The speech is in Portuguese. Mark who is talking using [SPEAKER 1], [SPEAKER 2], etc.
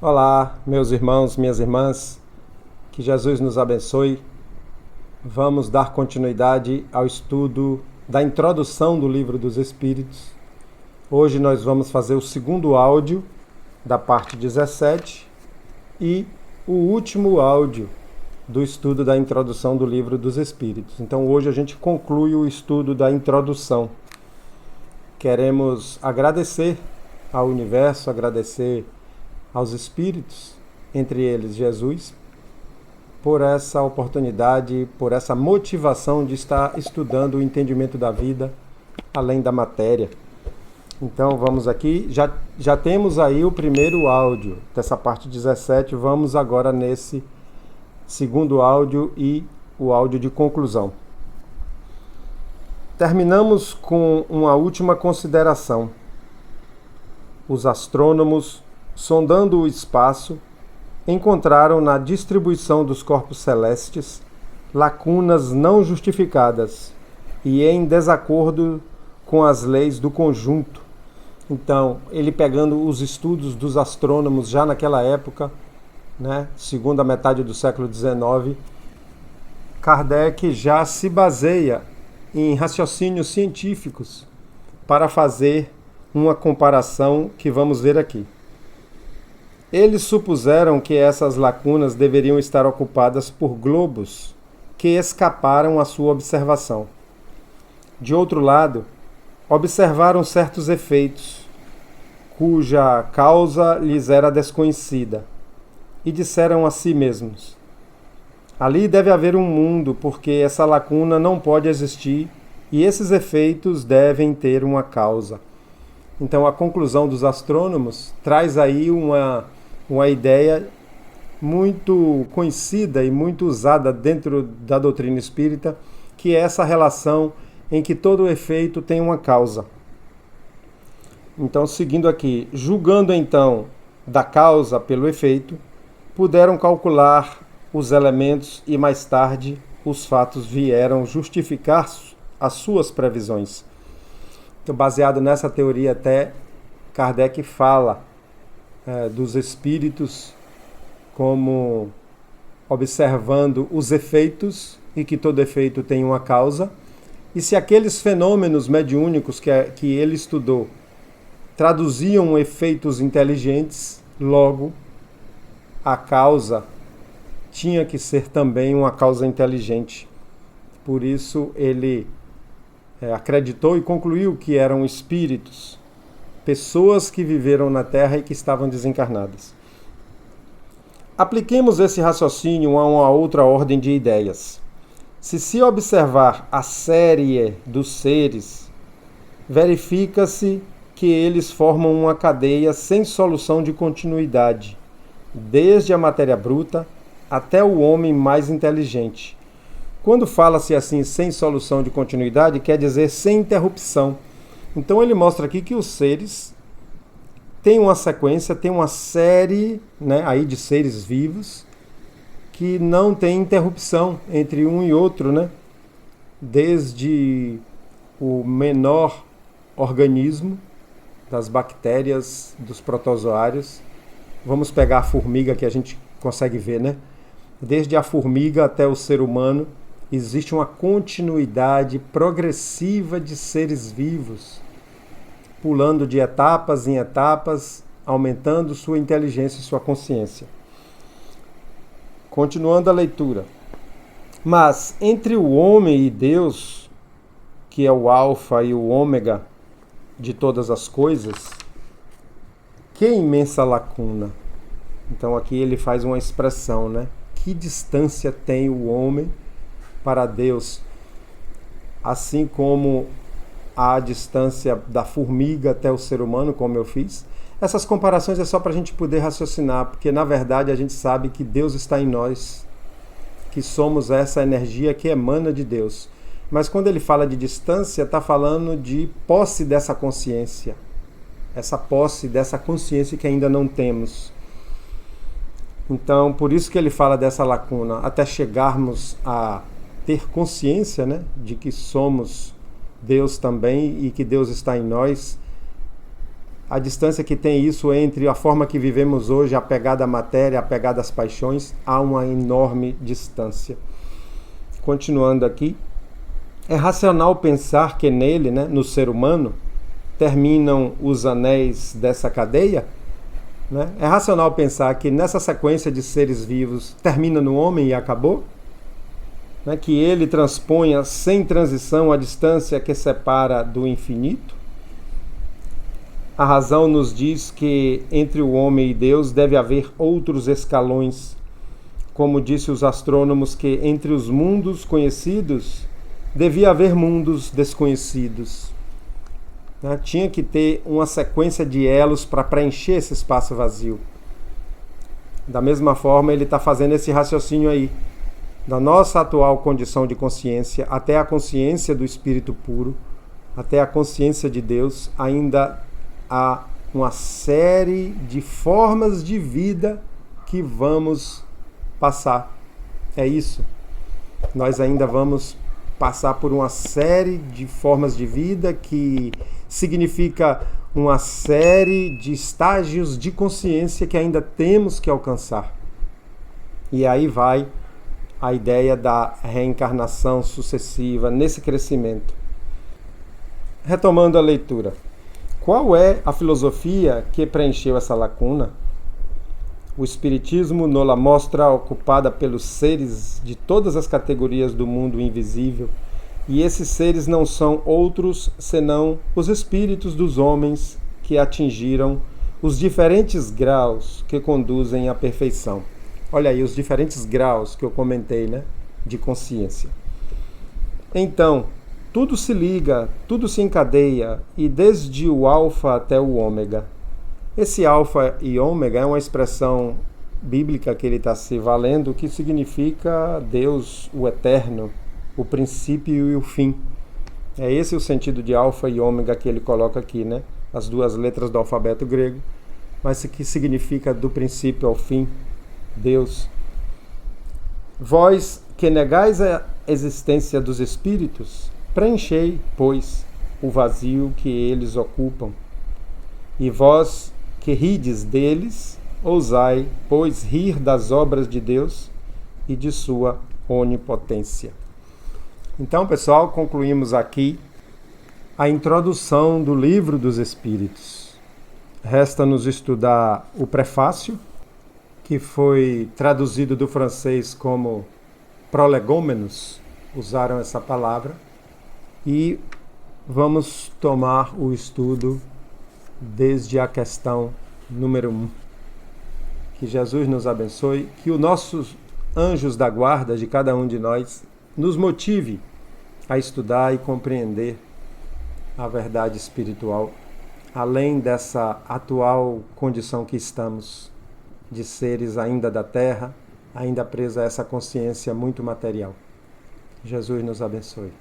[SPEAKER 1] Olá, meus irmãos, minhas irmãs, que Jesus nos abençoe. Vamos dar continuidade ao estudo da introdução do Livro dos Espíritos. Hoje nós vamos fazer o segundo áudio da parte 17 e o último áudio do estudo da introdução do Livro dos Espíritos. Então hoje a gente conclui o estudo da introdução. Queremos agradecer ao universo, agradecer aos espíritos, entre eles Jesus, por essa oportunidade, por essa motivação de estar estudando o entendimento da vida além da matéria. Então vamos aqui, já temos aí o primeiro áudio dessa parte 17, vamos agora nesse segundo áudio e o áudio de conclusão. Terminamos com uma última consideração. Os astrônomos, sondando o espaço, encontraram na distribuição dos corpos celestes lacunas não justificadas e em desacordo com as leis do conjunto. Então, ele pegando os estudos dos astrônomos já naquela época, segunda metade do século XIX, Kardec já se baseia em raciocínios científicos para fazer uma comparação que vamos ver aqui. Eles supuseram que essas lacunas deveriam estar ocupadas por globos que escaparam à sua observação. De outro lado, observaram certos efeitos, cuja causa lhes era desconhecida, e disseram a si mesmos: ali deve haver um mundo, porque essa lacuna não pode existir, e esses efeitos devem ter uma causa. Então a conclusão dos astrônomos traz aí uma ideia muito conhecida e muito usada dentro da doutrina espírita, que é essa relação em que todo efeito tem uma causa. Então, seguindo aqui, julgando então da causa pelo efeito, puderam calcular os elementos e mais tarde os fatos vieram justificar as suas previsões. Então, baseado nessa teoria, até Kardec fala dos espíritos como observando os efeitos e que todo efeito tem uma causa. E se aqueles fenômenos mediúnicos que ele estudou traduziam efeitos inteligentes, logo a causa tinha que ser também uma causa inteligente. Por isso ele acreditou e concluiu que eram espíritos, pessoas que viveram na Terra e que estavam desencarnadas. Apliquemos esse raciocínio a uma outra ordem de ideias. Se observar a série dos seres, verifica-se que eles formam uma cadeia sem solução de continuidade, desde a matéria bruta até o homem mais inteligente. Quando fala-se assim, sem solução de continuidade, quer dizer sem interrupção. Então ele mostra aqui que os seres têm uma sequência, tem uma série aí de seres vivos que não tem interrupção entre um e outro, desde o menor organismo, das bactérias, dos protozoários. Vamos pegar a formiga que a gente consegue ver, Desde a formiga até o ser humano, existe uma continuidade progressiva de seres vivos, pulando de etapas em etapas, aumentando sua inteligência e sua consciência. Continuando a leitura. Mas entre o homem e Deus, que é o alfa e o ômega de todas as coisas, que imensa lacuna. Então aqui ele faz uma expressão, Que distância tem o homem para Deus? Assim como a distância da formiga até o ser humano, como eu fiz. Essas comparações é só para a gente poder raciocinar, porque na verdade a gente sabe que Deus está em nós, que somos essa energia que emana de Deus. Mas quando ele fala de distância, está falando de posse dessa consciência, essa posse dessa consciência que ainda não temos. Então, por isso que ele fala dessa lacuna, até chegarmos a ter consciência, de que somos Deus também e que Deus está em nós. a distância que tem isso entre a forma que vivemos hoje, apegada à matéria, apegada às paixões, há uma enorme distância. Continuando aqui, é racional pensar que nele, no ser humano, terminam os anéis dessa cadeia? É racional pensar que nessa sequência de seres vivos termina no homem e acabou? Que ele transponha sem transição a distância que separa do infinito? A razão nos diz que entre o homem e Deus deve haver outros escalões. Como disse os astrônomos, que entre os mundos conhecidos devia haver mundos desconhecidos. Tinha que ter uma sequência de elos para preencher esse espaço vazio. Da mesma forma, ele está fazendo esse raciocínio aí. Da nossa atual condição de consciência até a consciência do Espírito puro, até a consciência de Deus, ainda há uma série de formas de vida que vamos passar. É isso. Nós ainda vamos passar por uma série de formas de vida que significa uma série de estágios de consciência que ainda temos que alcançar. E aí vai a ideia da reencarnação sucessiva nesse crescimento. Retomando a leitura. Qual é a filosofia que preencheu essa lacuna? O Espiritismo nos mostra ocupada pelos seres de todas as categorias do mundo invisível, e esses seres não são outros senão os espíritos dos homens que atingiram os diferentes graus que conduzem à perfeição. Olha aí, os diferentes graus que eu comentei, de consciência. Então, tudo se liga, tudo se encadeia, e desde o alfa até o ômega. Esse alfa e ômega é uma expressão bíblica que ele está se valendo, que significa Deus, o eterno, o princípio e o fim. É esse o sentido de alfa e ômega que ele coloca aqui, as duas letras do alfabeto grego, mas que significa do princípio ao fim, Deus. Vós que negais a existência dos espíritos, preenchei, pois, o vazio que eles ocupam. E vós que rides deles, ousai, pois, rir das obras de Deus e de sua onipotência. Então, pessoal, concluímos aqui a introdução do Livro dos Espíritos. Resta-nos estudar o prefácio, que foi traduzido do francês como prolegômenos, usaram essa palavra, e vamos tomar o estudo desde a questão número 1. Que Jesus nos abençoe, que os nossos anjos da guarda de cada um de nós nos motive a estudar e compreender a verdade espiritual, além dessa atual condição que estamos, de seres ainda da Terra, ainda presos a essa consciência muito material. Jesus nos abençoe.